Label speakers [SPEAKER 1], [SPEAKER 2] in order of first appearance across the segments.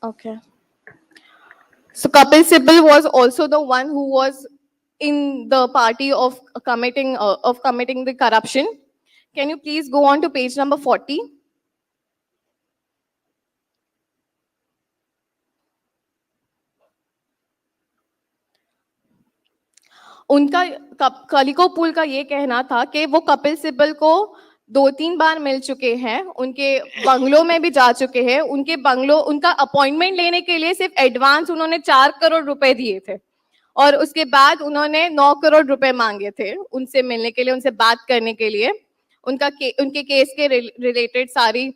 [SPEAKER 1] Okay. So Kapil Sibal was also the one who was in the party of committing the corruption. Can you please go on to page number 40? उनका कलिको पुल का ये कहना था कि वो कपिल सिब्बल को 2-3 बार मिल चुके हैं, उनके बंगलों में भी जा चुके हैं, उनके बंगलों उनका अपॉइंटमेंट लेने के लिए सिर्फ एडवांस उन्होंने 4 करोड़ रुपए दिए थे और उसके बाद उन्होंने 9 करोड़ रुपए मांगे थे उनसे मिलने के लिए, उनसे बात करने के लिए, उनके केस के रिलेटेड सारी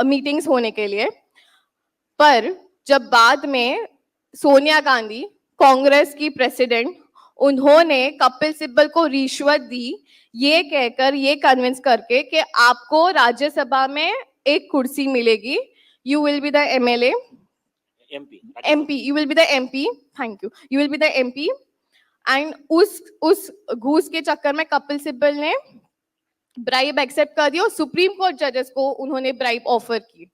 [SPEAKER 1] मीटिंग्स होने के लिए। पर जब बाद में सोनिया गांधी कांग्रेस की प्रेसिडेंट, उन्होंने कपिल सिब्बल को रिश्वत दी ये कहकर, ये कन्विंस करके कि आपको राज्यसभा में एक कुर्सी मिलेगी, you will be the MLA MP, you will be the MP, thank you, you will be the MP, and उस घूस के चक्कर में कपिल सिब्बल ने ब्राइब एक्सेप्ट कर दिया और सुप्रीम कोर्ट जजेस को उन्होंने ब्राइब ऑफर की।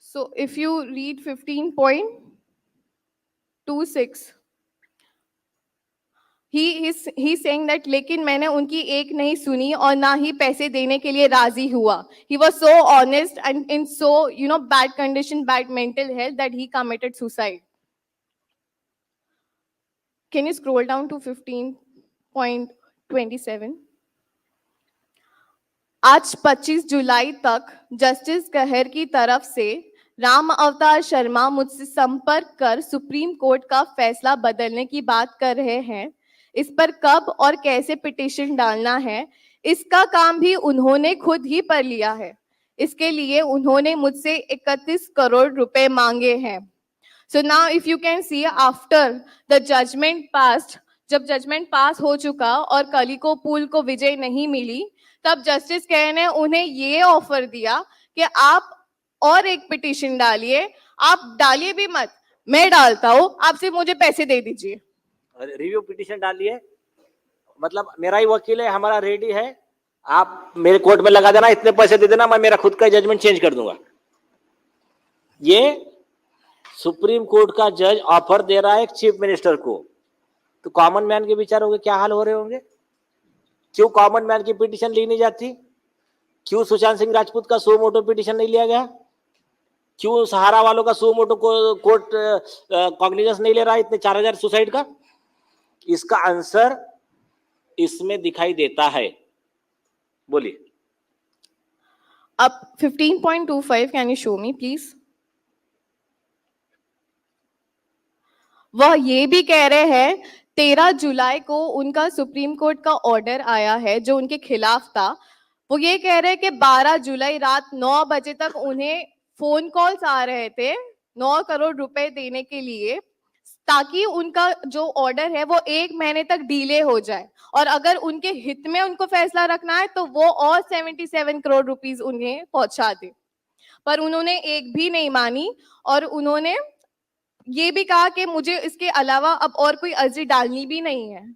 [SPEAKER 1] So if you read 15.26, he's saying that लेकिन मैंने उनकी एक नहीं सुनी और ना ही पैसे देने के लिए राजी हुआ। He was so honest and in so bad condition, bad mental health that he committed suicide. Can you scroll down to 15.27? आज 25 जुलाई तक जस्टिस कहर की तरफ से राम अवतार शर्मा मुझसे संपर्क कर सुप्रीम कोर्ट का फैसला बदलने की बात कर रहे हैं। इस पर कब और कैसे पिटीशन डालना है, इसका काम भी उन्होंने खुद ही पर लिया है। इसके लिए उन्होंने मुझसे 31 करोड़ रुपए मांगे हैं। So now if you can see, after the judgment passed, जब जजमेंट पास हो चुका और कलिको पुल को विजय नहीं मिली, तब जस्टिस कहर ने उन्हें ये ऑफर दिया कि आप और एक पिटीशन डालिए, आप डालिए भी मत, मैं डालता हूं, आप सिर्फ मुझे पैसे दे दीजिए।
[SPEAKER 2] रिव्यू पिटीशन डालिए, मतलब मेरा ही वकील है, हमारा रेडी है, आप मेरे कोर्ट में लगा देना, इतने पैसे दे देना, मैं मेरा खुद का जजमेंट चेंज कर दूंगा। ये सुप्रीम कोर्ट का जज ऑफर दे रहा है एक चीफ मिनिस्टर को, तो कॉमन मैन के विचार होंगे क्या हाल हो रहे होंगे? क्यों कॉमन मैन की पिटीशन ली नहीं जाती? क्यों सुशांत सिंह राजपूत का सो मोटो पिटीशन नहीं लिया गया? क्यों सहारा वालों का सो मोटो को कोर्ट कॉग्निजेंस नहीं ले रहा इतने 4000 सुसाइड का? इसका आंसर इसमें दिखाई देता है। बोलिए।
[SPEAKER 1] अब 15.25 can you show me please? वह ये भी कह रहे हैं 13 जुलाई को उनका सुप्रीम कोर्ट का ऑर्डर आया है जो उनके खिलाफ था। वो ये कह रहे हैं कि 12 जुलाई रात 9 बजे तक उन्हें फोन कॉल्स आ रहे थे 9 करोड़ रुपए देने के लिए, ताकि उनका जो ऑर्डर है वो 1 महीने तक डिले हो जाए और अगर उनके हित में उनको फैसला रखना है तो वो और 77 करोड़ रुपीस उन्हें पहुंचा दे। पर उन्होंने एक भी नहीं मानी और उन्होंने ये भी कहा कि मुझे इसके अलावा अब और कोई अर्जी डालनी भी नहीं है।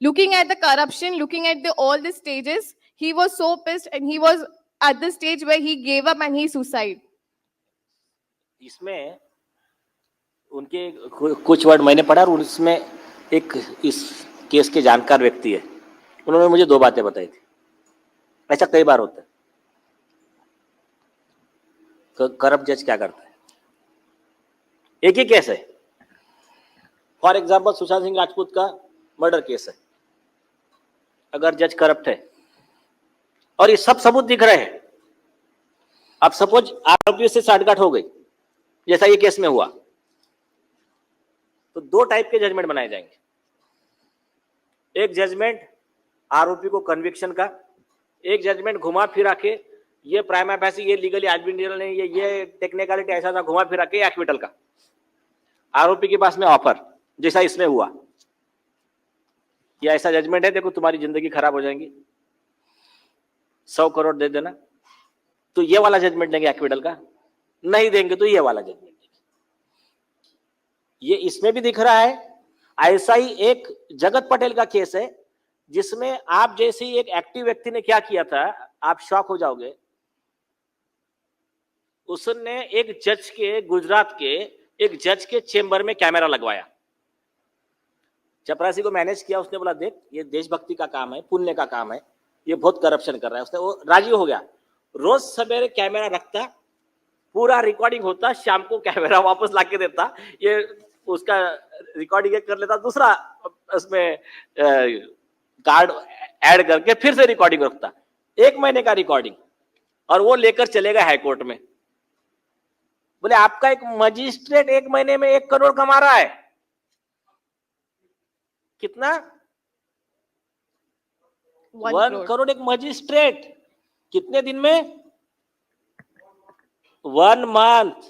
[SPEAKER 1] Looking at the corruption, looking at all the stages, he was so pissed and he was at the stage where he gave up and he suicide.
[SPEAKER 2] इसमें उनके कुछ वर्ड मैंने पढ़ा और उसमें एक इस केस के जानकार व्यक्ति है, उन्होंने मुझे 2 बातें बताई थी। ऐसा कई बार होता है। करप्ट जज क्या करता है? एक ही केस है, फॉर एग्जाम्पल सुशांत सिंह राजपूत का मर्डर केस है, अगर जज करप्ट है और ये सब सबूत दिख रहे हैं, अब सपोज आरोपी से साठगांठ हो गई जैसा ये केस में हुआ, तो 2 टाइप के जजमेंट बनाए जाएंगे। एक जजमेंट आरोपी को कन्विक्शन का, एक जजमेंट घुमा फिरा के ये प्राइमा फेसी, ये लीगली एडमिनिस्ट्रेटिव नहीं, ये टेक्निकलिटी ऐसा था, घुमा फिरा के एक्विटल का आरोपी के पास में ऑफर, जैसा इसमें हुआ कि ऐसा जजमेंट है, देखो तुम्हारी जिंदगी खराब हो जाएगी, 100 करोड़ दे देना, तो ये वाला जजमेंट देंगे एक्विटल का, नहीं देंगे तो ये वाला जजमेंट देंगे। ये इसमें भी दिख रहा है। ऐसा ही एक जगत पटेल का केस है जिसमें आप जैसे ही एक एक्टिव व्यक्ति ने क्या किया था, आप शॉक हो जाओगे। उसने एक जज के, गुजरात के एक जज के चेंबर में कैमरा लगवाया। चपरासी को मैनेज किया, उसने बोला देख ये देशभक्ति का काम है, पुण्य का काम है, ये बहुत करप्शन कर रहा है। उसने वो राजी हो गया। रोज सवेरे कैमरा रखता, पूरा रिकॉर्डिंग होता, शाम को कैमरा वापस लाके देता, ये उसका रिकॉर्डिंग कर लेता, दूसरा उसमें कार्ड ऐड करके फिर से रिकॉर्डिंग रखता। 1 महीने का रिकॉर्डिंग, और वो लेकर चलेगा हाई कोर्ट में। बोले आपका एक मजिस्ट्रेट 1 महीने में 1 करोड़ कमा रहा है। कितना? 1 करोड़ एक मजिस्ट्रेट। कितने दिन में? 1 मंथ।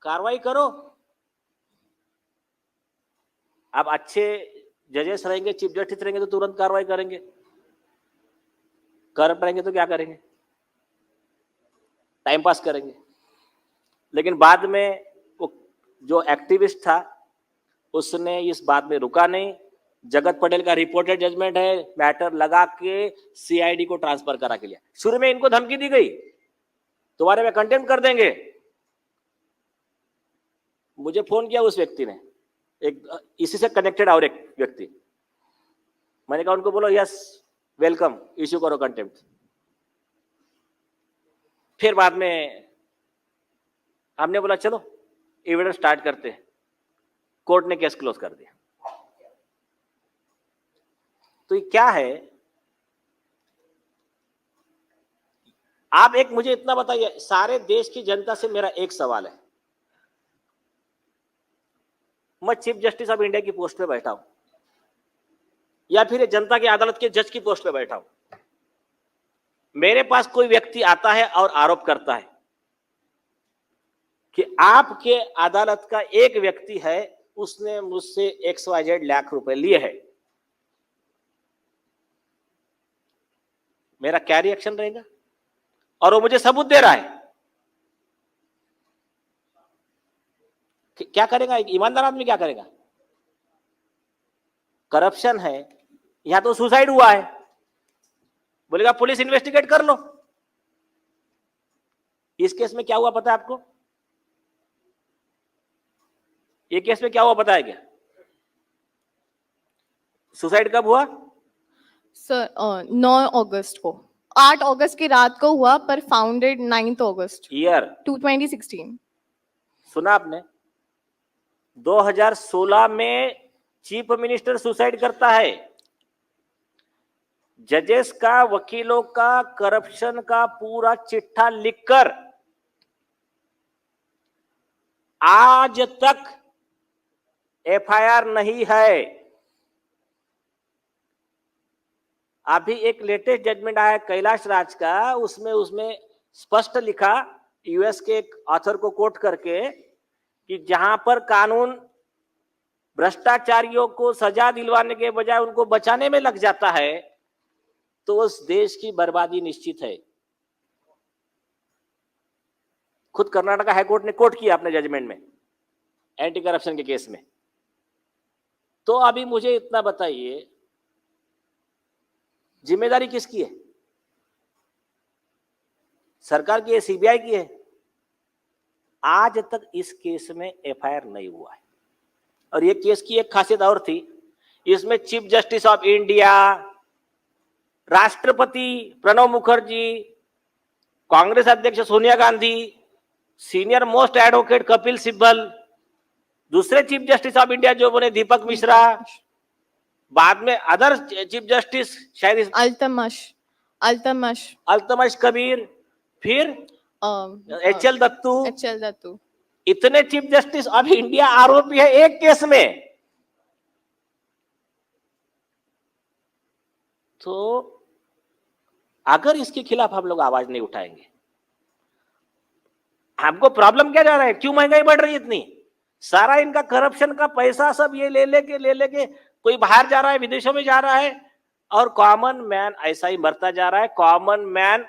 [SPEAKER 2] कार्रवाई करो। अब अच्छे जजेस रहेंगे, चीफ जस्टिस रहेंगे तो तुरंत कार्रवाई करेंगे। करप्ट रहेंगे तो क्या करेंगे? टाइम पास करेंगे। लेकिन बाद में वो जो एक्टिविस्ट था उसने इस बात में रुका नहीं। जगत पटेल का रिपोर्टेड जजमेंट है, मैटर लगा के सीआईडी को ट्रांसफर करा के लिया। शुरू में इनको धमकी दी गई, तुम्हारे में कंटेम्प्ट कर देंगे। मुझे फोन किया उस व्यक्ति ने, एक इसी से कनेक्टेड और एक व्यक्ति। मैंने कहा उनको बोलो यस वेलकम, इश्यू करो कंटेम्प्ट। फिर बाद में हमने बोला चलो एविडेंस स्टार्ट करते हैं। कोर्ट ने केस क्लोज कर दिया। तो ये क्या है? आप एक मुझे इतना बताइए, सारे देश की जनता से मेरा एक सवाल है। मैं चीफ जस्टिस ऑफ इंडिया की पोस्ट पे बैठा हूं या फिर ये जनता की अदालत के जज की पोस्ट पे बैठा हूं, मेरे पास कोई व्यक्ति आता है और आरोप करता है कि आपके अदालत का एक व्यक्ति है, उसने मुझसे XYZ लाख रुपए लिए हैं, मेरा क्या रिएक्शन रहेगा? और वो मुझे सबूत दे रहा है, क्या करेगा? एक ईमानदार आदमी क्या करेगा? करप्शन है, यहां तो सुसाइड हुआ है, बोलेगा पुलिस इन्वेस्टिगेट कर लो। इस केस में क्या हुआ पता है आपको? ये केस में क्या हुआ पता है क्या? सुसाइड कब हुआ?
[SPEAKER 1] सर 9 अगस्त को, 8 अगस्त की रात को हुआ, पर फाउंडेड 9 अगस्त
[SPEAKER 2] ईयर
[SPEAKER 1] 2016।
[SPEAKER 2] सुना आपने? 2016 में चीफ मिनिस्टर सुसाइड करता है। जजेस का, वकीलों का करप्शन का पूरा चिट्ठा लिखकर आज तक एफआईआर नहीं है। अभी एक लेटेस्ट जजमेंट आया कैलाश राज का, उसमें स्पष्ट लिखा, यूएस के एक ऑथर को कोट करके, कि जहां पर कानून भ्रष्टाचारियों को सजा दिलवाने के बजाय उनको बचाने में लग जाता है तो उस देश की बर्बादी निश्चित है। खुद कर्नाटक हाईकोर्ट ने कोट किया अपने जजमेंट में एंटी करप्शन के केस में। तो अभी मुझे इतना बताइए, जिम्मेदारी किसकी है? सरकार की है, सीबीआई की है? आज तक इस केस में एफआईआर नहीं हुआ है। और ये केस की एक खासियत और थी, इसमें चीफ जस्टिस ऑफ इंडिया, राष्ट्रपति प्रणब मुखर्जी, कांग्रेस अध्यक्ष Sonia Gandhi, senior most advocate Kapil Sibal, दूसरे चीफ जस्टिस ऑफ इंडिया जो बने दीपक मिश्रा, बाद में अदर चीफ जस्टिस शायद अल्तमश कबीर, फिर HL दत्तू, इतने चीफ जस्टिस ऑफ इंडिया आरोपी है एक केस में। तो अगर इसके खिलाफ हम लोग आवाज नहीं उठाएंगे, हमको प्रॉब्लम क्या जा रहा है? क्यों महंगाई बढ़ रही है इतनी? सारा इनका करप्शन का पैसा सब ये ले लेके कोई बाहर जा रहा है, विदेशों में जा रहा है, और कॉमन मैन ऐसा ही मरता जा रहा है। कॉमन मैन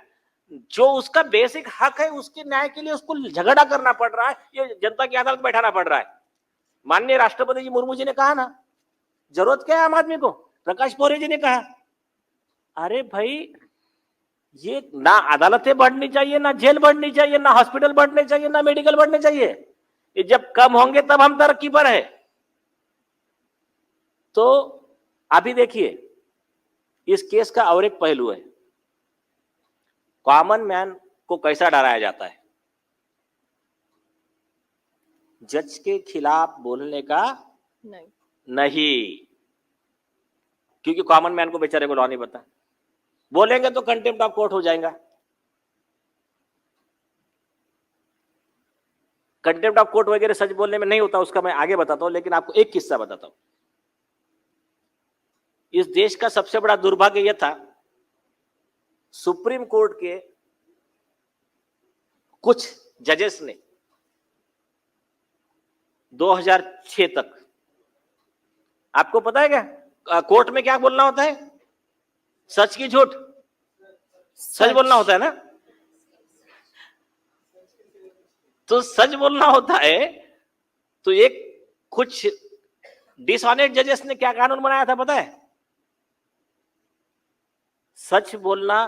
[SPEAKER 2] जो उसका बेसिक हक है, उसके न्याय के लिए उसको झगड़ा करना पड़ रहा है, ये जनता की अदालत बैठाना पड़ रहा है। माननीय राष्ट्रपति जी मुर्मू जी ने कहा ना, जरूरत क्या है आम आदमी को? प्रकाश पौरे जी ने कहा, अरे भाई ये ना अदालतें बढ़नी चाहिए, ना जेल बढ़नी चाहिए, ना हॉस्पिटल बढ़ने चाहिए, ना मेडिकल बढ़ने चाहिए। ये जब कम होंगे तब हम तरक्की पर है। तो अभी देखिए इस केस का और एक पहलू है, कॉमन मैन को कैसा डराया जाता है। जज के खिलाफ बोलने का
[SPEAKER 1] नहीं,
[SPEAKER 2] नहीं, क्योंकि कॉमन मैन को बेचारे को लॉ नहीं पता, बोलेंगे तो कंटेम्प्ट ऑफ कोर्ट हो जाएगा। कंटेम्प्ट ऑफ कोर्ट वगैरह सच बोलने में नहीं होता, उसका मैं आगे बताता हूं, लेकिन आपको एक किस्सा बताता हूं। इस देश का सबसे बड़ा दुर्भाग्य यह था, सुप्रीम कोर्ट के कुछ जजेस ने 2006 तक, आपको पता है क्या कोर्ट में क्या बोलना होता है? सच की झूठ? सच बोलना होता है ना। तो सच बोलना होता है, तो एक कुछ डिसऑनेस्ट जजेस ने क्या कानून बनाया था पता है? सच बोलना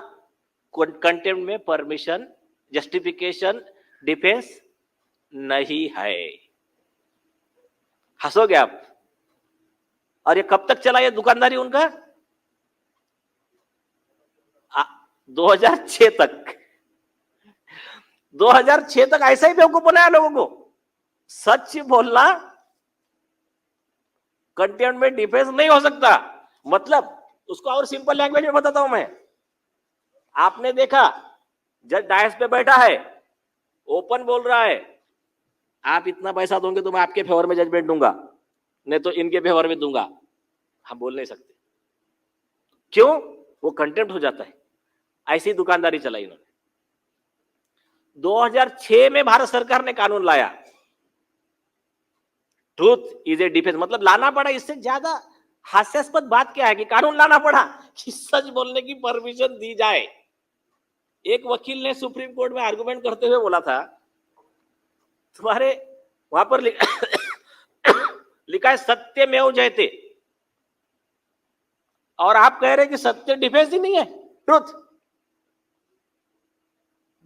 [SPEAKER 2] कंटेम्प्ट में परमिशन, जस्टिफिकेशन, डिफेंस नहीं है। हंसोगे आप। और ये कब तक चला ये दुकानदारी उनका? 2006 तक। 2006 तक ऐसा ही बेवकूफ बनाया लोगों को। सच बोलना कंटेम्प्ट में डिफेंस नहीं हो सकता। मतलब उसको और सिंपल लैंग्वेज में बताता हूं मैं। आपने देखा जज डायस पे बैठा है, ओपन बोल रहा है, आप इतना पैसा दोगे तो मैं आपके फेवर में जजमेंट दूंगा, नहीं तो इनके फेवर में दूंगा। हम बोल नहीं सकते, क्यों? वो कंटेम्प्ट हो जाता है। ऐसी दुकानदारी चलाई इन्होंने। 2006 में भारत सरकार ने कानून लाया, ट्रूथ इज ए डिफेंस, मतलब लाना पड़ा। इससे ज्यादा हास्यास्पद बात क्या है कि कानून लाना पड़ा कि सच बोलने की परमिशन दी जाए। एक वकील ने सुप्रीम कोर्ट में आर्गुमेंट करते हुए बोला था, तुम्हारे वहां पर लिखा है सत्यमेव जयते, और आप कह रहे हैं कि सत्य डिफेंस ही नहीं है, ट्रूथ।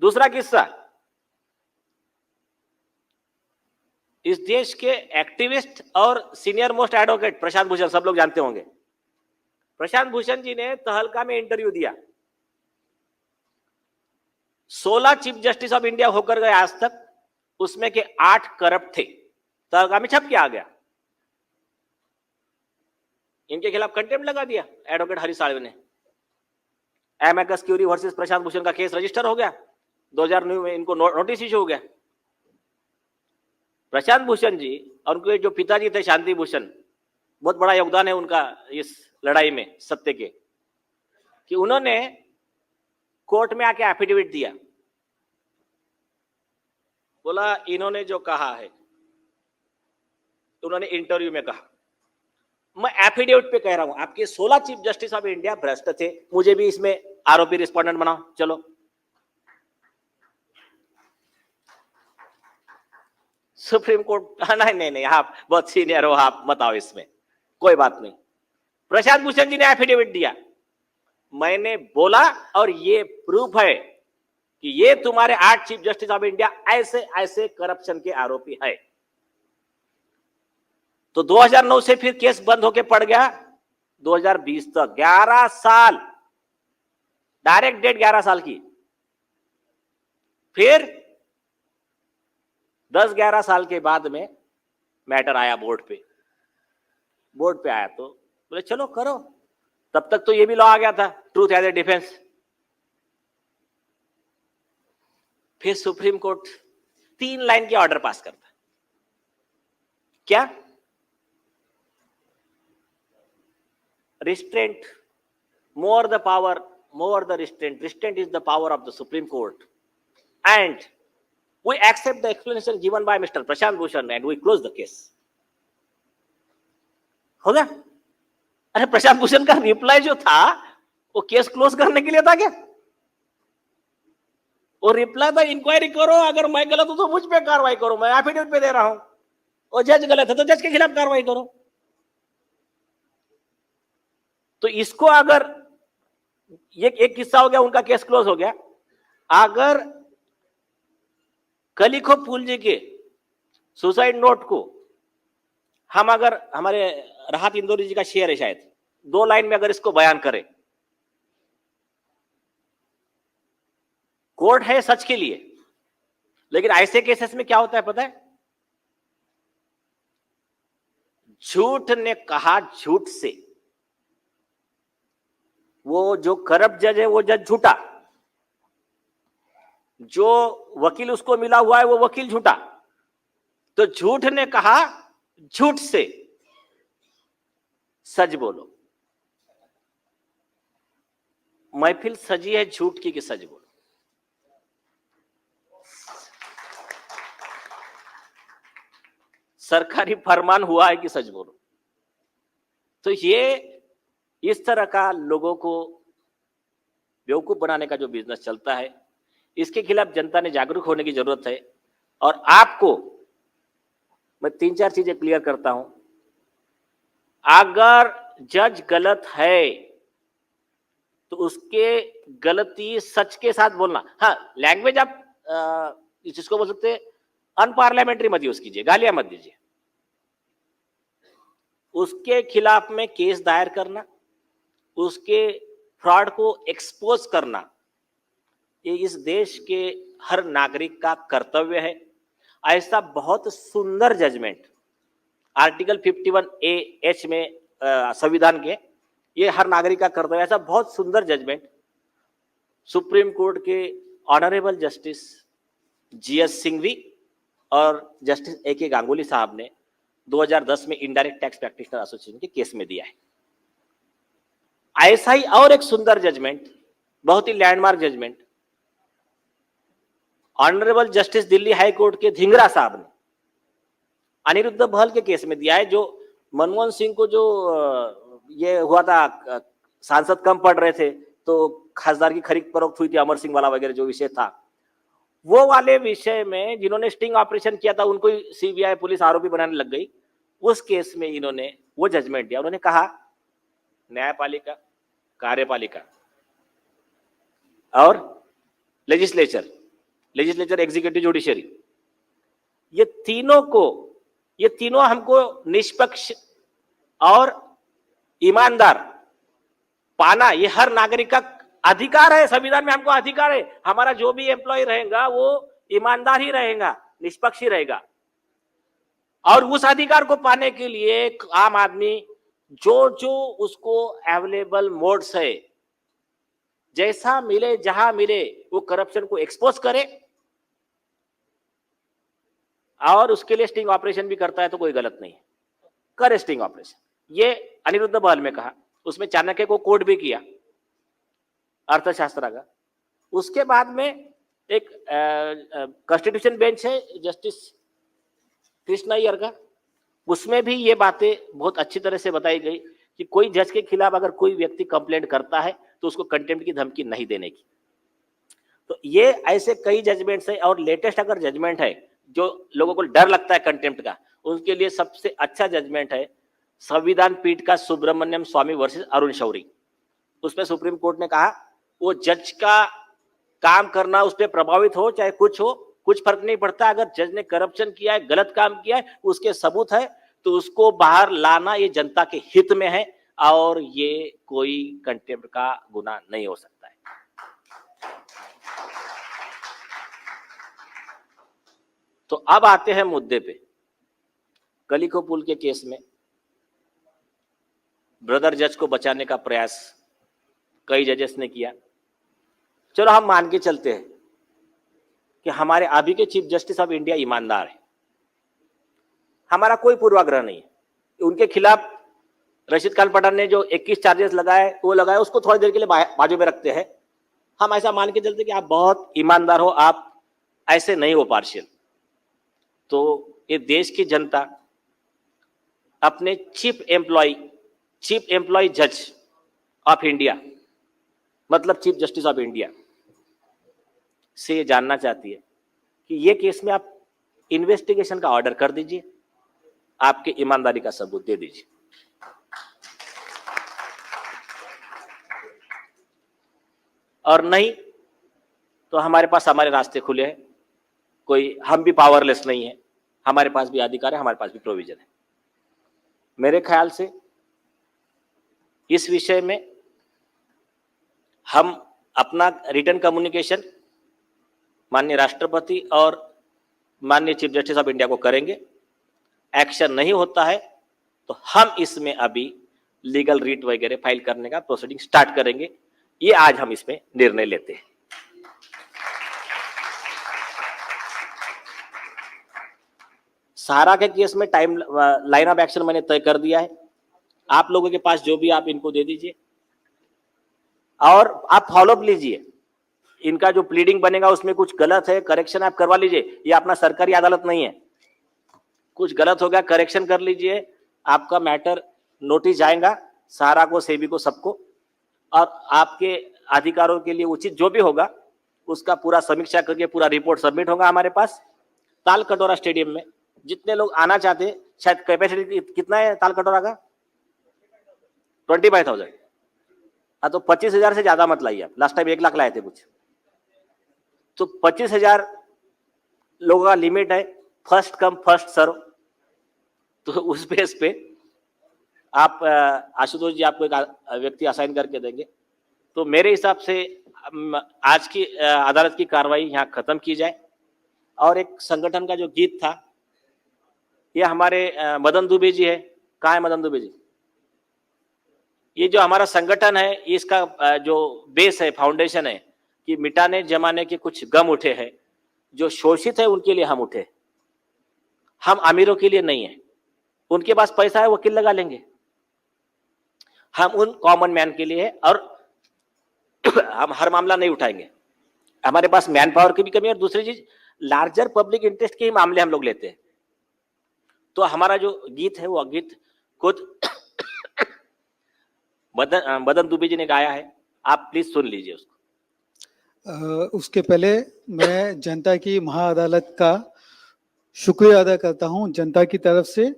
[SPEAKER 2] दूसरा किस्सा, इस देश के एक्टिविस्ट और senior most advocate Prashant Bhushan, सब लोग जानते होंगे। प्रशांत भूषण जी ने तहलका में इंटरव्यू दिया। 16 चीफ जस्टिस ऑफ इंडिया होकर गए आज तक, उसमें के 8 करप्ट थे। तहलका में छप के आ गया। इनके खिलाफ कंटेम्प्ट लगा दिया एडवोकेट हरीश साल्वे ने। एमएकस क्यूरी वर्सेस प्रशांत भूषण का केस रजिस्टर हो गया। 2009 में इनको नोटिस इशू हो गया। प्रशांत भूषण जी और उनके जो पिताजी थे शांति भूषण, बहुत बड़ा योगदान है उनका इस लड़ाई में सत्य के, कि उन्होंने कोर्ट में आके एफिडेविट दिया। बोला इन्होंने जो कहा है, उन्होंने इंटरव्यू में कहा, मैं एफिडेविट पे कह रहा हूं आपके 16 चीफ जस्टिस ऑफ इंडिया भ्रष्ट थे, मुझे भी इसमें आरोपी रिस्पोंडेंट बनाओ, चलो। सुप्रीम कोर्ट नहीं नहीं, आप बहुत सीनियर हो, आप मत आओ इसमें, कोई बात नहीं। प्रशांत भूषण जी ने एफिडेविट दिया, मैंने बोला और ये प्रूफ है कि ये तुम्हारे 8 चीफ जस्टिस ऑफ इंडिया ऐसे ऐसे करप्शन के आरोपी है। तो 2009 से फिर केस बंद होके पड़ गया 2020 तक, 11 साल, डायरेक्ट डेट 11 साल की। फिर 10-11 साल के बाद में मैटर आया बोर्ड पे आया, तो बोले चलो करो। तब तक तो ये भी लॉ आ गया था, ट्रूथ एज ए डिफेंस। फिर सुप्रीम कोर्ट 3 लाइन की ऑर्डर पास करता, क्या? Restraint, more the power, more the restraint. Restraint is the power of the Supreme Court. And we accept the explanation given by Mr. Prashant Bhushan and we close the case. हो गया? अरे प्रशांत भूषण का reply जो था वो case close करने के लिए था क्या? वो रिप्लाई था इंक्वायरी करो, अगर मैं गलत हूं तो मुझ पे कार्रवाई करो, मैं एफिडेविट पे दे रहा हूं, और जज गलत है तो जज के खिलाफ कार्रवाई करो। तो इसको अगर ये एक किस्सा हो गया, उनका केस क्लोज हो गया। अगर कलिखो फूल जी के सुसाइड नोट को हम अगर, हमारे राहत इंदौरी जी का शेयर है शायद, 2 लाइन में अगर इसको बयान करें, कोर्ट है सच के लिए, लेकिन ऐसे केसेस में क्या होता है पता है? झूठ ने कहा झूठ से, वो जो करप्ट जज है वो जज झूठा, जो वकील उसको मिला हुआ है वो वकील झूठा। तो झूठ ने कहा झूठ से, सच बोलो। महफिल सजी है झूठ की कि सच बोलो। सरकारी फरमान हुआ है कि सच बोलो। तो ये इस तरह का लोगों को बेवकूफ बनाने का जो बिजनेस चलता है, इसके खिलाफ जनता ने जागरूक होने की जरूरत है। और आपको मैं 3-4 चीजें क्लियर करता हूं। अगर जज गलत है तो उसके गलती सच के साथ बोलना। हाँ, लैंग्वेज आप जिसको बोल सकते हैं अनपार्लियामेंट्री मत यूज कीजिए, गालियां मत दीजिए। उसके खिलाफ में केस दायर करना, उसके फ्रॉड को एक्सपोज करना, ये इस देश के हर नागरिक का कर्तव्य है। ऐसा बहुत सुंदर जजमेंट आर्टिकल 51A(H) में संविधान के, ये हर नागरिक का कर्तव्य, ऐसा बहुत सुंदर जजमेंट सुप्रीम कोर्ट के ऑनरेबल जस्टिस GS सिंघवी और जस्टिस AK गांगुली साहब ने 2010 में इनडायरेक्ट टैक्स प्रैक्टिशनर एसोसिएशन के केस में दिया है। ऐसा ही और एक सुंदर जजमेंट, बहुत ही landmark judgement, honourable justice Delhi high court के धिंगरा साहब ने अनिरुद्ध बहल के केस में दिया है। जो मनमोहन सिंह को जो ये हुआ था, सांसद कम पड़ रहे थे तो खासदार की खरीद फरोख्त हुई थी, अमर सिंह वाला वगैरह जो विषय था, वो वाले विषय में जिन्होंने स्टिंग ऑपरेशन किया था उनको CBI पुलिस आरोपी बनाने लग गई। उस केस में इन्होंने वो जजमेंट दिया। उन्होंने कहा न्यायपालिका, कार्यपालिका और लेजिस्लेचर, एग्जीक्यूटिव, जुडिशरी, ये तीनों हमको निष्पक्ष और ईमानदार पाना, ये हर नागरिक का अधिकार है। संविधान में हमको अधिकार है, हमारा जो भी एम्प्लॉय रहेगा वो ईमानदार ही रहेगा, निष्पक्ष ही रहेगा। और उस अधिकार को पाने के लिए आम आदमी जो उसको अवेलेबल मोड्स है, जैसा मिले जहां मिले, वो करप्शन को एक्सपोज करे और उसके लिए स्टिंग ऑपरेशन भी करता है तो कोई गलत नहीं है, करे स्टिंग ऑपरेशन। ये अनिरुद्ध बहल में कहा, उसमें चाणक्य को कोट भी किया अर्थशास्त्र का। उसके बाद में एक कॉन्स्टिट्यूशन बेंच है जस्टिस कृष्णा अय्यर का, उसमें भी ये बातें बहुत अच्छी तरह से बताई गई कि कोई जज के खिलाफ अगर कोई व्यक्ति कंप्लेंट करता है तो उसको कंटेम्प्ट की धमकी नहीं देने की। तो ये ऐसे कई जजमेंट्स है। और लेटेस्ट अगर जजमेंट है जो लोगों को डर लगता है कंटेम्प्ट का, उनके लिए सबसे अच्छा जजमेंट है संविधान पीठ का सुब्रमण्यम स्वामी वर्सेस अरुण शौरी। उसमें सुप्रीम कोर्ट ने कहा वो जज का काम करना उस पर प्रभावित हो चाहे कुछ हो, कुछ फर्क नहीं पड़ता। अगर जज ने करप्शन किया है, गलत काम किया है, उसके सबूत है तो उसको बाहर लाना ये जनता के हित में है और ये कोई कंटेम्प्ट का गुनाह नहीं हो सकता है। तो अब आते हैं मुद्दे पे। कलिखो पुल के केस में ब्रदर जज को बचाने का प्रयास कई जजेस ने किया। चलो हम मान के चलते हैं कि हमारे अभी के चीफ जस्टिस ऑफ इंडिया ईमानदार है, हमारा कोई पूर्वाग्रह नहीं है। उनके खिलाफ रशीद खान पठान ने जो 21 चार्जेस लगाए वो लगाए, उसको थोड़ी देर के लिए बाजू में रखते हैं। हम ऐसा मान के चलते कि आप बहुत ईमानदार हो, आप ऐसे नहीं हो पार्शियल। तो ये देश की जनता अपने चीफ एम्प्लॉय जज ऑफ इंडिया, मतलब चीफ जस्टिस ऑफ इंडिया से ये जानना चाहती है कि ये केस में आप इन्वेस्टिगेशन का ऑर्डर कर दीजिए, आपके ईमानदारी का सबूत दे दीजिए। और नहीं तो हमारे पास हमारे रास्ते खुले हैं। कोई हम भी पावरलेस नहीं है, हमारे पास भी अधिकार है, हमारे पास भी प्रोविजन है। मेरे ख्याल से इस विषय में हम अपना रिटर्न कम्युनिकेशन माननीय राष्ट्रपति और माननीय चीफ जस्टिस ऑफ इंडिया को करेंगे। एक्शन नहीं होता है तो हम इसमें अभी लीगल रीट वगैरह फाइल करने का प्रोसीडिंग स्टार्ट करेंगे। ये आज हम इसमें निर्णय लेते हैं। सहारा के केस में टाइम लाइन ऑफ एक्शन मैंने तय कर दिया है। आप लोगों के पास जो भी आप इनको दे दीजिए और आप फॉलोअप लीजिए। इनका जो प्लीडिंग बनेगा उसमें कुछ गलत है, करेक्शन आप करवा लीजिए। ये अपना सरकारी अदालत नहीं है, कुछ गलत हो गया करेक्शन कर लीजिए। आपका मैटर नोटिस जाएगा सहारा को, सेबी को, सबको, और आपके अधिकारों के लिए उचित जो भी होगा उसका पूरा समीक्षा करके पूरा रिपोर्ट सबमिट होगा हमारे पास। ताल कटोरा स्टेडियम में जितने लोग आना चाहते हैं, शायद कैपेसिटी कितना है ताल कटोरा का? 25,000। हाँ, तो 25,000 से ज्यादा मत लाइए आप। लास्ट टाइम 1 लाख लाए थे कुछ, तो 25,000 लोगों का लिमिट है। फर्स्ट कम फर्स्ट सर्व, तो उस बेस पे आप आशुतोष जी आपको एक व्यक्ति असाइन करके देंगे। तो मेरे हिसाब से आज की अदालत की कार्रवाई यहाँ खत्म की जाए। और एक संगठन का जो गीत था, ये हमारे मदन दुबे जी है। कहाँ है मदन दुबे जी? ये जो हमारा संगठन है, इसका जो बेस है, फाउंडेशन है कि मिटाने जमाने के कुछ गम उठे हैं। जो शोषित है उनके लिए हम उठे, हम अमीरों के लिए नहीं है। उनके पास पैसा है, वकील लगा लेंगे। हम उन कॉमन मैन के लिए है और हम हर मामला नहीं उठाएंगे। हमारे पास मैन पावर की भी कमी है और दूसरी चीज लार्जर पब्लिक इंटरेस्ट के ही मामले हम लोग लेते हैं। तो हमारा जो गीत है वो गीत खुद मदन दुबे जी ने गाया है, आप प्लीज सुन लीजिए उसको।
[SPEAKER 3] उसके पहले मैं जनता की महाअदालत का शुक्रिया अदा करता हूं, जनता की तरफ से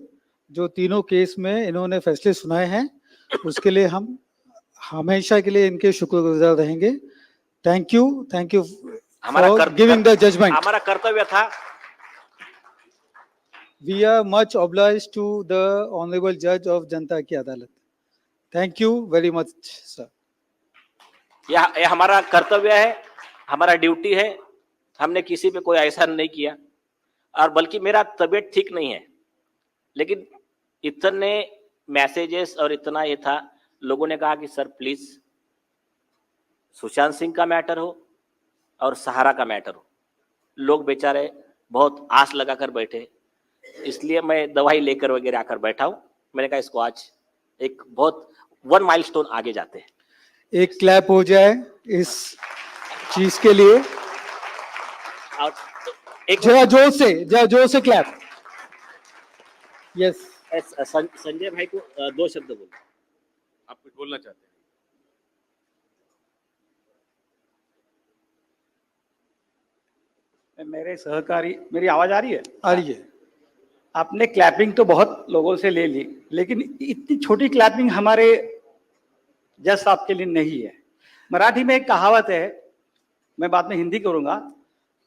[SPEAKER 3] जो तीनों केस में इन्होंने फैसले सुनाए हैं, उसके लिए हम हमेशा के लिए इनके शुक्रगुजार रहेंगे। Thank you for giving the judgement.
[SPEAKER 2] हमारा कर्तव्य था।
[SPEAKER 3] We are much obliged to the honourable जज ऑफ जनता की अदालत। Thank you very much sir.
[SPEAKER 2] यह हमारा कर्तव्य है, हमारा ड्यूटी है। हमने किसी पे कोई एहसान नहीं किया। और बल्कि मेरा तबीयत ठीक नहीं है, लेकिन इतने मैसेजेस और इतना ये था, लोगों ने कहा कि सर प्लीज सुशांत सिंह का मैटर हो और सहारा का मैटर हो। लोग बेचारे बहुत आस लगाकर बैठे, इसलिए मैं दवाई लेकर वगैरह आकर बैठा हूं। मैंने कहा इसको आज एक बहुत 1 माइलस्टोन आगे जाते हैं।
[SPEAKER 3] एक क्लैप हो जाए इस चीज के लिए।
[SPEAKER 2] और एक
[SPEAKER 3] जरा जोर से क्लैप। यस।
[SPEAKER 2] संजय भाई को 2 शब्द बोलो।
[SPEAKER 4] आप कुछ बोलना चाहते हैं?
[SPEAKER 5] मेरे सहकारी, मेरी आवाज आ रही है?
[SPEAKER 3] आ रही है।
[SPEAKER 5] आपने क्लैपिंग तो बहुत लोगों से ले ली, लेकिन इतनी छोटी क्लैपिंग हमारे जज साहब के लिए नहीं है। मराठी में एक कहावत है, मैं बाद में हिंदी करूंगा,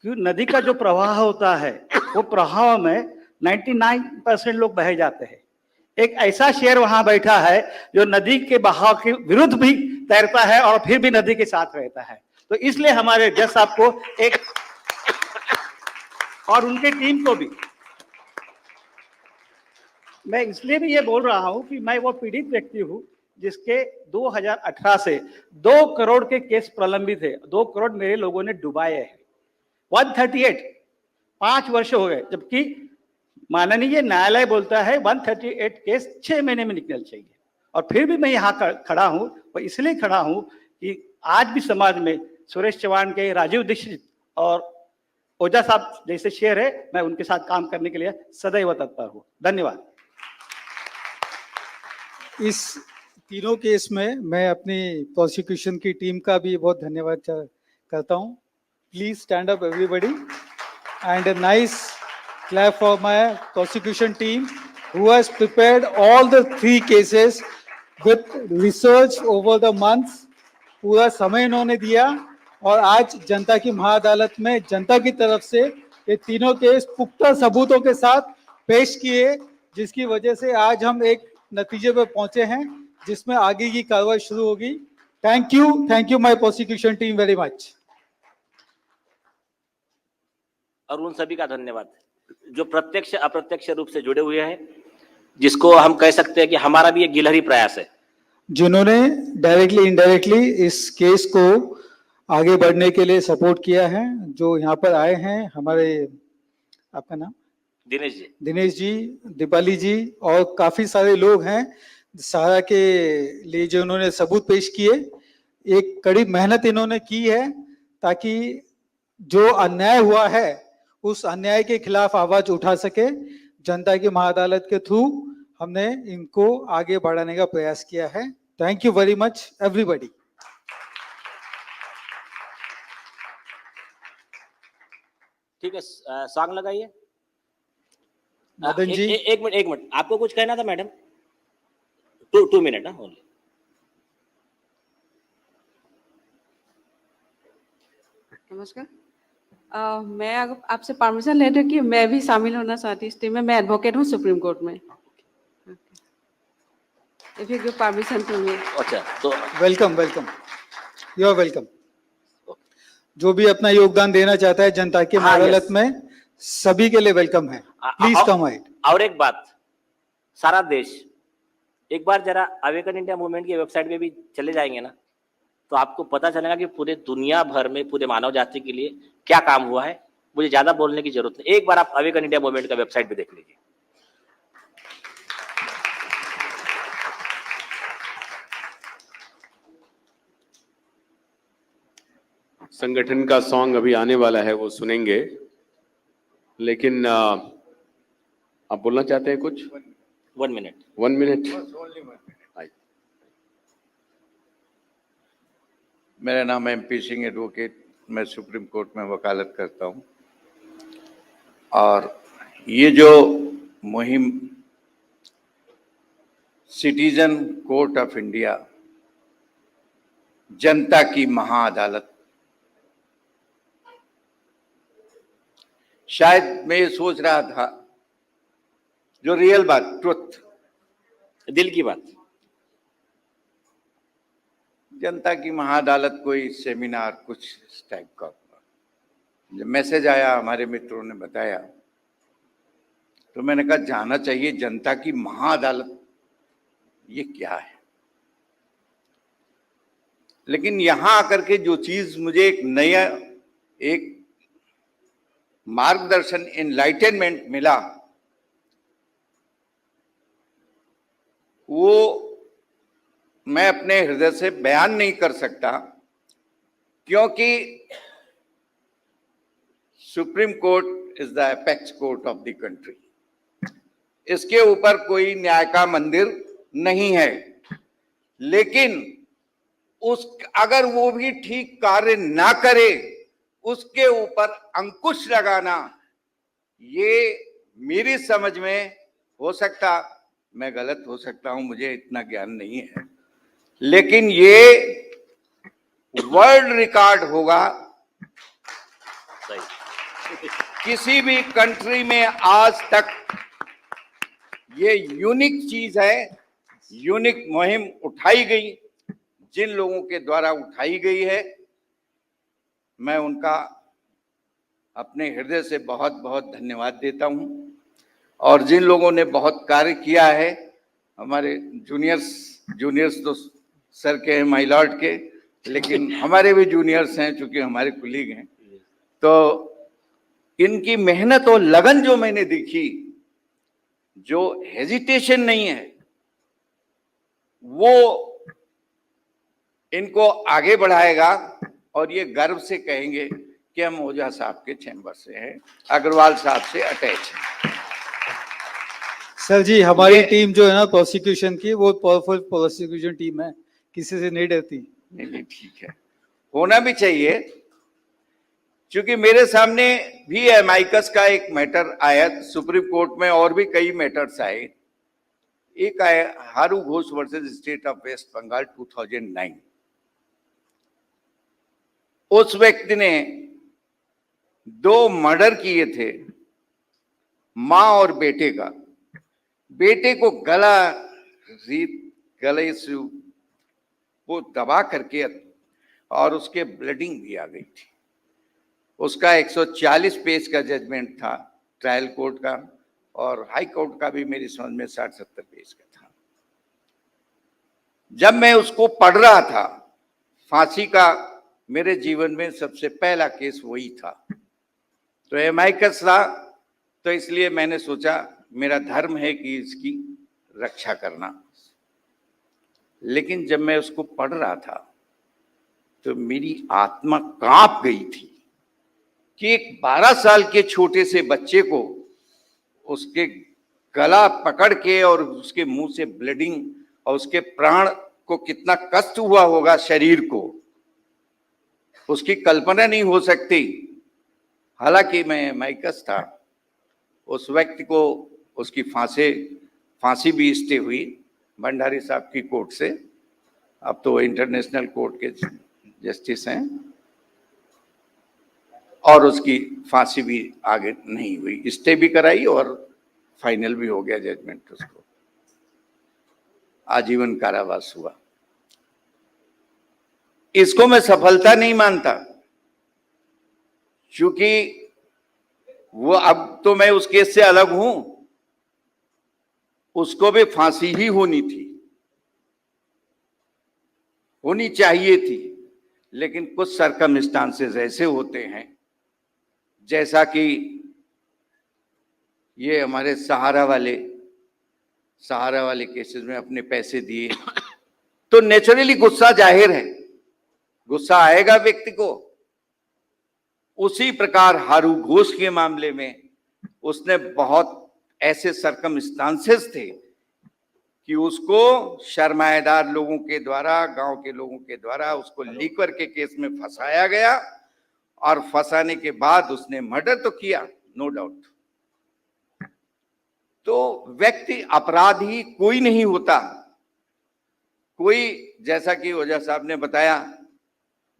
[SPEAKER 5] कि नदी का जो प्रवाह होता है वो प्रवाह में 99% लोग बह जाते हैं। एक ऐसा शेर वहां बैठा है जो नदी के बहाव के विरुद्ध भी तैरता है और फिर भी नदी के साथ रहता है। तो इसलिए हमारे जज साहब को एक, और उनके टीम को भी मैं इसलिए भी ये बोल रहा हूं कि मैं वो पीड़ित व्यक्ति हूं जिसके 2018 से 2 करोड़ के केस प्रलंबित है। 2 करोड़ मेरे लोगों ने डुबाए हैं। 138 5 वर्ष हो गए, जबकि माननीय न्यायालय बोलता है 138 केस 6 महीने में निकलना चाहिए। और फिर भी मैं यहाँ खड़ा हूँ, और इसलिए खड़ा हूँ कि आज भी समाज में सुरेश चौहान के, राजीव दीक्षित और ओझा साहब जैसे शेर है, मैं उनके साथ काम करने के लिए सदैव तत्पर हूँ। धन्यवाद।
[SPEAKER 3] इस तीनों केस में मैं अपनी प्रोसिक्यूशन की टीम का भी बहुत धन्यवाद करता हूँ। Please stand up everybody and a nice clap for my prosecution team who has prepared all the 3 cases with research over the months पूरा समय इन्होंने दिया और आज जनता की महाअदालत में जनता की तरफ से ये तीनों केस पुख्ता सबूतों के साथ पेश किए, जिसकी वजह से आज हम एक नतीजे पे पहुंचे हैं जिसमें आगे की कार्रवाई शुरू होगी। Thank you my prosecution team very much.
[SPEAKER 2] और उन सभी का धन्यवाद जो प्रत्यक्ष अप्रत्यक्ष रूप से जुड़े हुए हैं, जिसको हम कह सकते हैं कि हमारा भी एक गिलहरी प्रयास है,
[SPEAKER 3] जिन्होंने डायरेक्टली इनडायरेक्टली इस केस को आगे बढ़ने के लिए सपोर्ट किया है। जो यहाँ पर आए हैं हमारे, आपका नाम? दिनेश जी, दीपाली जी और काफी सारे लोग हैं सारा के लिए जो इन्होंने सबूत पेश किए। एक कड़ी मेहनत इन्होंने की है ताकि जो अन्याय हुआ है उस अन्याय के खिलाफ आवाज उठा सके। जनता की महाअदालत के थ्रू हमने इनको आगे बढ़ाने का प्रयास किया है। Thank you very much everybody.
[SPEAKER 2] ठीक है, सॉन्ग लगाइए।
[SPEAKER 3] मदन जी,
[SPEAKER 2] एक मिनट, आपको कुछ कहना था मैडम? 2 मिनट ना ओनली।
[SPEAKER 6] नमस्कार। मैं आपसे परमिशन ले रही हूँ कि मैं भी शामिल होना चाहती हूँ इस टीम में। मैं एडवोकेट हूँ सुप्रीम कोर्ट में। If you give permission to me.
[SPEAKER 2] अच्छा, तो
[SPEAKER 3] वेलकम, यू आर वेलकम। जो भी अपना योगदान देना चाहता है जनता की महाअदालत में, सभी के लिए वेलकम है। प्लीज कम आइट।
[SPEAKER 2] और एक बात, सारा देश एक बार जरा अवेकन इंडिया मूवमेंट की वेबसाइट पे भी चले जाएंगे ना, तो आपको पता चलेगा कि पूरे दुनिया भर में पूरे मानव जाति के लिए क्या काम हुआ है। मुझे ज्यादा बोलने की जरूरत नहीं, एक बार आप अवेकन इंडिया मूवमेंट का वेबसाइट भी देख लीजिए।
[SPEAKER 4] संगठन का सॉन्ग अभी आने वाला है, वो सुनेंगे, लेकिन आप बोलना चाहते हैं कुछ?
[SPEAKER 2] 1 मिनट।
[SPEAKER 4] 1 मिनट।
[SPEAKER 7] मेरा नाम MP सिंह, एडवोकेट। मैं सुप्रीम कोर्ट में वकालत करता हूं। और ये जो मुहिम सिटीजन कोर्ट ऑफ इंडिया, जनता की महाअदालत, शायद मैं ये सोच रहा था, जो रियल बात, ट्रुथ,
[SPEAKER 2] दिल की बात,
[SPEAKER 7] जनता की महाअदालत कोई सेमिनार कुछ इस टाइप का हुआ। जब मैसेज आया, हमारे मित्रों ने बताया, तो मैंने कहा जाना चाहिए। जनता की महाअदालत ये क्या है? लेकिन यहां आकर के जो चीज मुझे एक नया, एक मार्गदर्शन, एनलाइटनमेंट मिला, वो मैं अपने हृदय से बयान नहीं कर सकता, क्योंकि supreme court is the apex court of the country. इसके ऊपर कोई न्याय का मंदिर नहीं है, लेकिन अगर वो भी ठीक कार्य ना करे, उसके ऊपर अंकुश लगाना, ये मेरी समझ में, हो सकता मैं गलत हो सकता हूं, मुझे इतना ज्ञान नहीं है, लेकिन ये वर्ल्ड रिकॉर्ड होगा। किसी भी कंट्री में आज तक ये यूनिक चीज है, यूनिक मुहिम उठाई गई। जिन लोगों के द्वारा उठाई गई है, मैं उनका अपने हृदय से बहुत बहुत धन्यवाद देता हूं। और जिन लोगों ने बहुत कार्य किया है, हमारे जूनियर्स तो सर के हैं, माय लॉर्ड के, लेकिन हमारे भी जूनियर्स हैं, चूंकि हमारे कुलीग हैं, तो इनकी मेहनत और लगन जो मैंने देखी, जो हेजिटेशन नहीं है, वो इनको आगे बढ़ाएगा। और ये गर्व से कहेंगे कि हम ओझा साहब के चैम्बर से हैं, अग्रवाल साहब से अटैच हैं।
[SPEAKER 3] सर जी, हमारी टीम जो है ना प्रोसिक्यूशन की, वो पावरफुल प्रोसिक्यूशन टीम है, किसी से नहीं डरती।
[SPEAKER 7] नहीं, ठीक है, होना भी चाहिए। क्योंकि मेरे सामने भी एमाइकस का एक मैटर आया सुप्रीम कोर्ट में, और भी कई मैटर्स आए। एक आया Haru Ghosh versus state of West Bengal 2009। उस व्यक्ति ने 2 मर्डर किए थे, मां और बेटे का। बेटे को गले से वो दबा करके और उसके ब्लीडिंग भी आ गई थी। उसका 140 पेज का जजमेंट था ट्रायल कोर्ट का, और हाई कोर्ट का भी मेरी समझ में 60-70 पेज का था। जब मैं उसको पढ़ रहा था, फांसी का मेरे जीवन में सबसे पहला केस वही था, तो एमाइकस था, तो इसलिए मैंने सोचा मेरा धर्म है कि इसकी रक्षा करना। लेकिन जब मैं उसको पढ़ रहा था तो मेरी आत्मा कांप गई थी कि एक 12 साल के छोटे से बच्चे को उसके गला पकड़ के और उसके मुंह से ब्लीडिंग और उसके प्राण को कितना कष्ट हुआ होगा शरीर को, उसकी कल्पना नहीं हो सकती। हालांकि मैं माइकस था, उस व्यक्ति को उसकी फांसी भी स्टे हुई भंडारी साहब की कोर्ट से। अब तो इंटरनेशनल कोर्ट के जस्टिस हैं, और उसकी फांसी भी आगे नहीं हुई, स्टे भी कराई और फाइनल भी हो गया जजमेंट। उसको आजीवन कारावास हुआ। इसको मैं सफलता नहीं मानता, क्योंकि वो, अब तो मैं उस केस से अलग हूं, उसको भी फांसी ही होनी थी, होनी चाहिए थी। लेकिन कुछ सरकमस्टांसेस ऐसे होते हैं, जैसा कि ये हमारे सहारा वाले केसेस में अपने पैसे दिए, तो नेचुरली गुस्सा जाहिर है, गुस्सा आएगा व्यक्ति को। उसी प्रकार हारू घोष के मामले में उसने बहुत ऐसे सरकमस्टांसेस थे कि उसको शर्माएदार लोगों के द्वारा, गांव के लोगों के द्वारा उसको लीकर के केस में फंसाया गया, और फंसाने के बाद उसने मर्डर तो किया, नो डाउट। तो व्यक्ति अपराधी कोई नहीं होता। कोई, जैसा कि ओझा साहब ने बताया,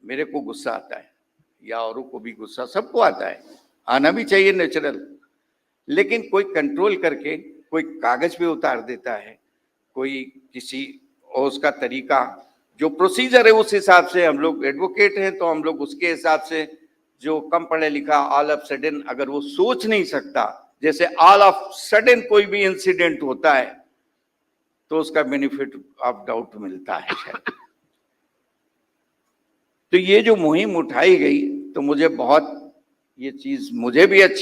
[SPEAKER 7] मेरे को गुस्सा आता है, या औरों को भी गुस्सा, सबको आता है, आना भी चाहिए, नेचुरल। लेकिन कोई कंट्रोल करके कोई कागज पे उतार देता है, कोई किसी, और उसका तरीका, जो प्रोसीजर है उस हिसाब से, हम लोग एडवोकेट हैं तो हम लोग उसके हिसाब से, जो कम पढ़े लिखा ऑल ऑफ सडन अगर वो सोच नहीं सकता, जैसे ऑल ऑफ सडन कोई भी इंसिडेंट होता है तो उसका बेनिफिट ऑफ डाउट मिलता है शायद। तो ये जो मुहिम उठाई गई, तो मुझे बहुत, ये चीज मुझे भी अच्छी